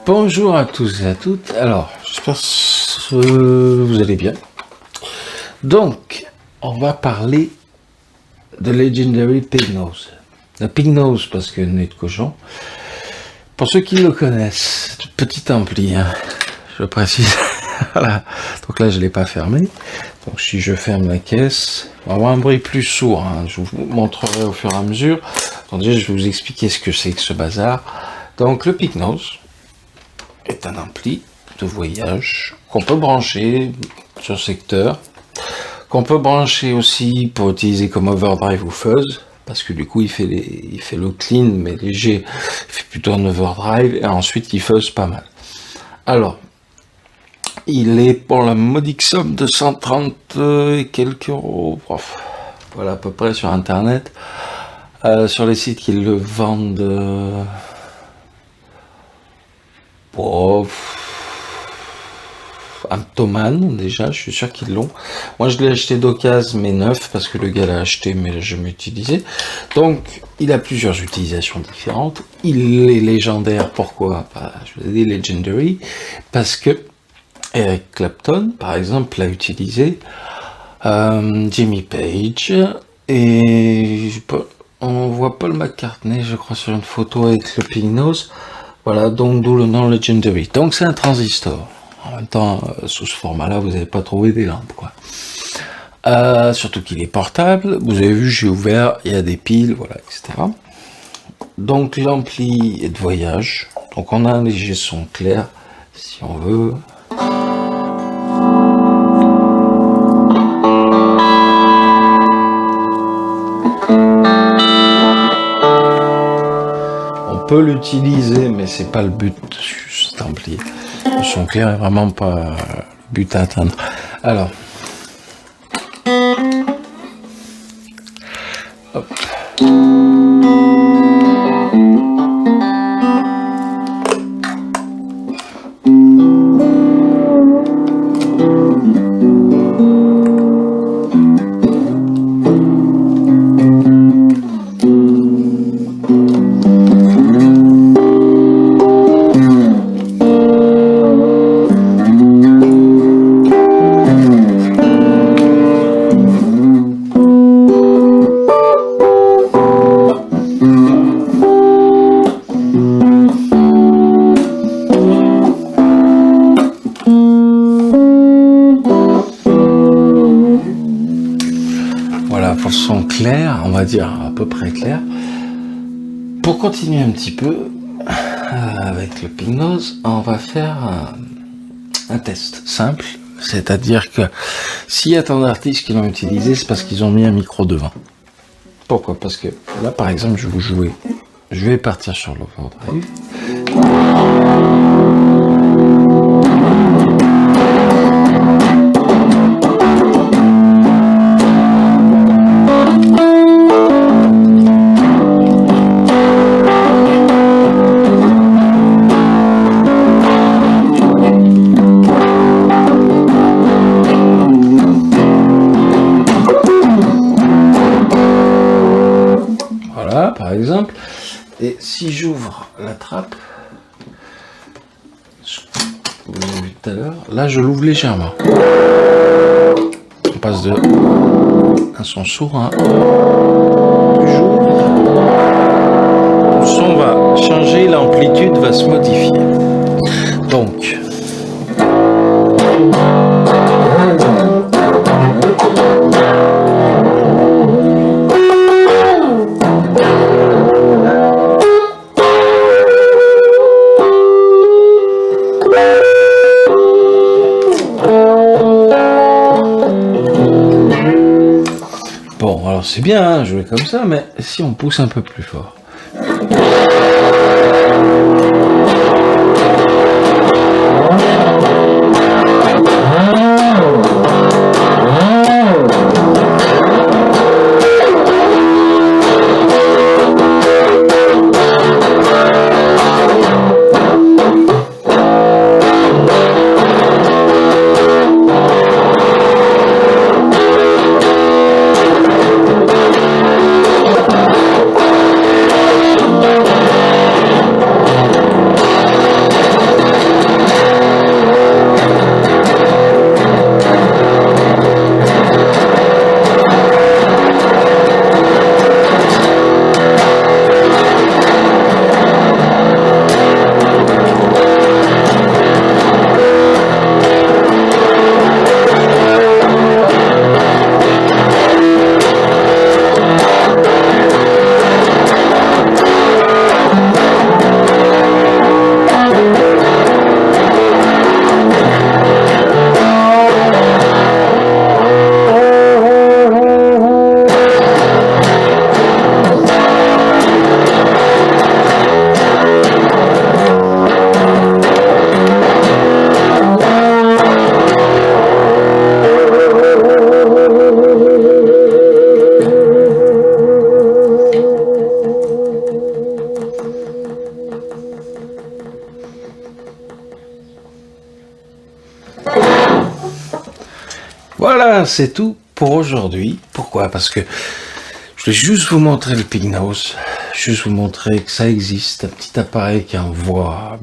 Bonjour à tous et à toutes. Alors, j'espère que vous allez bien. Donc, on va parler de Legendary Pig Nose. La Pig Nose parce que nez de cochon. Pour ceux qui le connaissent, petit ampli, hein, je précise. Voilà. Donc là, je l'ai pas fermé. Donc si je ferme la caisse, on va avoir un bruit plus sourd. Hein. Je vous montrerai au fur et à mesure. Attendez, je vais vous expliquer ce que c'est que ce bazar. Donc le Pig Nose est un ampli de voyage qu'on peut brancher sur secteur, qu'on peut brancher aussi pour utiliser comme overdrive ou fuzz, parce que du coup il fait le clean mais léger, il fait plutôt un overdrive et ensuite il fuzz pas mal. Alors, il est pour la modique somme de 130 et quelques euros, voilà à peu près sur internet, sur les sites qui le vendent. Amptoman, déjà, je suis sûr qu'ils l'ont. Moi, je l'ai acheté d'occasion, mais neuf, parce que le gars l'a acheté, mais je m'utilisais. Donc, il a plusieurs utilisations différentes. Il est légendaire, pourquoi? Je vous ai dit Legendary, parce que Eric Clapton, par exemple, l'a utilisé, Jimmy Page, et on voit Paul McCartney, je crois, sur une photo avec le Pig Nose. Voilà, donc d'où le nom Legendary. Donc c'est un transistor. En même temps, sous ce format-là, vous n'avez pas trouvé des lampes, quoi. Surtout qu'il est portable. Vous avez vu, j'ai ouvert, il y a des piles, voilà, etc. Donc l'ampli est de voyage. Donc on a un léger son clair, si on veut. On peut l'utiliser, mais c'est pas le but de cet ampli. Le son clair est vraiment pas le but à atteindre. Alors, hop. Pour le son clair, on va dire à peu près clair. Pour continuer un petit peu avec le Pig Nose, on va faire un test simple, c'est-à-dire que s'il y a tant d'artistes qui l'ont utilisé, c'est parce qu'ils ont mis un micro devant. Pourquoi? Parce que là, par exemple, je vais vous jouer. Je vais partir sur l'overdrive. Par exemple, et si j'ouvre la trappe, vous l'avez vu tout à l'heure, là je l'ouvre légèrement. On passe de un son sourd à un. J'ouvre, le son va changer, l'amplitude va se modifier. Donc, bon, alors c'est bien, hein, jouer comme ça, mais si on pousse un peu plus fort. Voilà, c'est tout pour aujourd'hui. Pourquoi? Parce que je vais juste vous montrer le Pignose, juste vous montrer que ça existe, un petit appareil qui envoie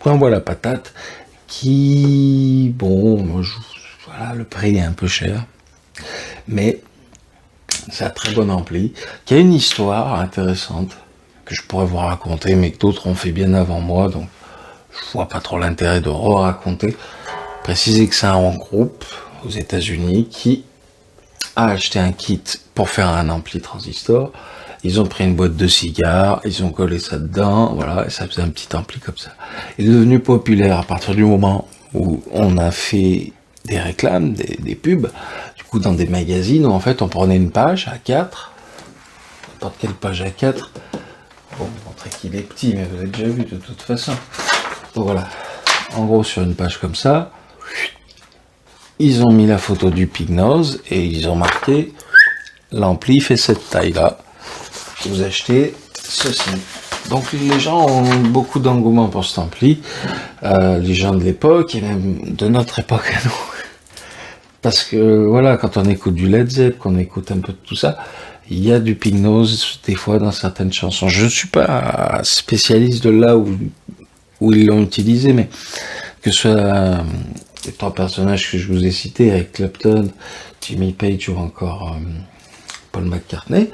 la patate, qui, bon, voilà, le prix est un peu cher, mais c'est un très bon ampli, qui a une histoire intéressante, que je pourrais vous raconter, mais que d'autres ont fait bien avant moi, donc je vois pas trop l'intérêt de raconter. Préciser que c'est un groupe aux États-Unis qui a acheté un kit pour faire un ampli transistor. Ils ont pris une boîte de cigares, ils ont collé ça dedans, voilà, et ça faisait un petit ampli comme ça. Il est devenu populaire à partir du moment où on a fait des réclames, des pubs, du coup dans des magazines où en fait on prenait une page à 4, n'importe quelle page à 4, bon, montrer qu'il est petit, mais vous avez déjà vu de toute façon. Donc voilà, en gros sur une page comme ça, ils ont mis la photo du Pignose et ils ont marqué l'ampli fait cette taille-là. Vous achetez ceci. Donc les gens ont beaucoup d'engouement pour cet ampli, les gens de l'époque et même de notre époque à nous. Parce que voilà, quand on écoute du Led Zepp, qu'on écoute un peu de tout ça, il y a du Pignose des fois dans certaines chansons. Je ne suis pas spécialiste de là où ils l'ont utilisé, mais que ce soit les 3 personnages que je vous ai cités, Eric Clapton, Jimmy Page ou encore Paul McCartney,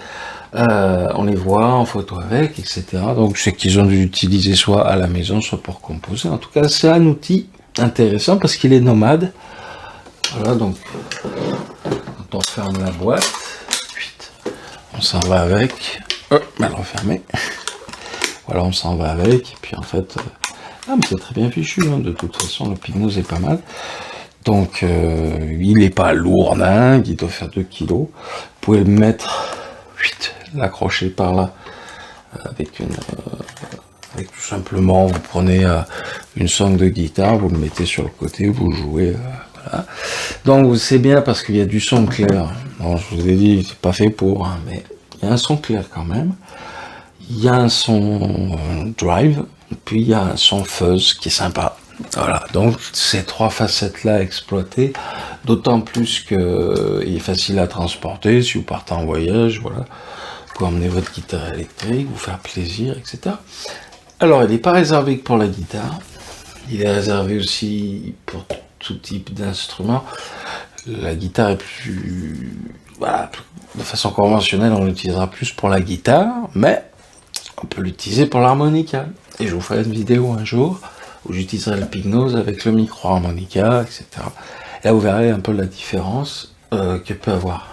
on les voit en photo avec, etc. Donc je sais qu'ils ont dû l'utiliser soit à la maison, soit pour composer. En tout cas, c'est un outil intéressant parce qu'il est nomade. Voilà, donc quand on ferme la boîte, on s'en va avec. Mal refermé. Voilà, on s'en va avec. Et puis en fait, mais c'est très bien fichu. Hein, de toute façon, le Pignose est pas mal. Donc, il n'est pas lourd, dingue, il doit faire 2 kilos. Vous pouvez le mettre, l'accrocher par là, avec tout simplement, vous prenez une sangle de guitare, vous le mettez sur le côté, vous jouez, voilà. Donc, c'est bien parce qu'il y a du son clair. Bon, je vous ai dit, c'est pas fait pour, hein, mais il y a un son clair quand même. Il y a un son drive, puis il y a un son fuzz qui est sympa. Voilà, donc ces 3 facettes-là exploitées, d'autant plus qu'il est facile à transporter si vous partez en voyage, voilà. Vous pouvez emmener votre guitare électrique, vous faire plaisir, etc. Alors, il n'est pas réservé que pour la guitare, il est réservé aussi pour tout type d'instrument. La guitare est plus... Voilà, de façon conventionnelle, on l'utilisera plus pour la guitare, mais on peut l'utiliser pour l'harmonica. Et je vous ferai une vidéo un jour où j'utiliserai le Pignose avec le micro-harmonica, etc. Et là, vous verrez un peu la différence que peut avoir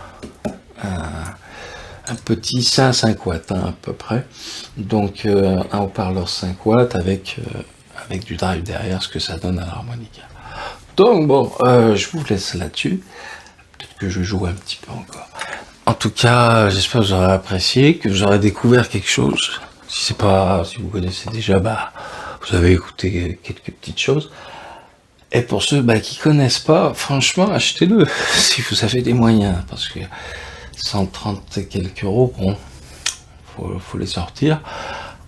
un petit, c'est un 5 watts hein, à peu près. Donc, un haut-parleur 5 watts avec du drive derrière, ce que ça donne à l'harmonica. Donc, bon, je vous laisse là-dessus. Peut-être que je joue un petit peu encore. En tout cas, j'espère que vous aurez apprécié, que vous aurez découvert quelque chose. Si vous connaissez déjà, vous avez écouté quelques petites choses. Et pour ceux qui connaissent pas, franchement, achetez-le si vous avez des moyens, parce que 130 et quelques euros, bon, faut les sortir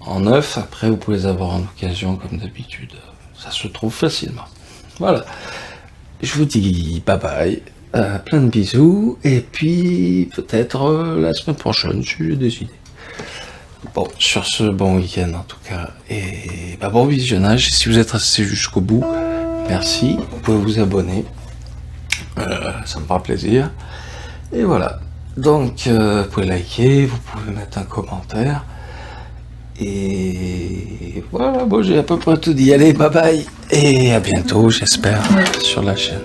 en neuf. Après, vous pouvez les avoir en occasion comme d'habitude. Ça se trouve facilement. Voilà. Je vous dis bye bye. Plein de bisous. Et puis peut-être la semaine prochaine, j'ai décidé. Bon, sur ce, bon week-end en tout cas, et bon visionnage. Si vous êtes resté jusqu'au bout, merci. Vous pouvez vous abonner, ça me fera plaisir. Et voilà. Donc, vous pouvez liker, vous pouvez mettre un commentaire. Et voilà, bon, j'ai à peu près tout dit. Allez, bye bye, et à bientôt, j'espère, sur la chaîne.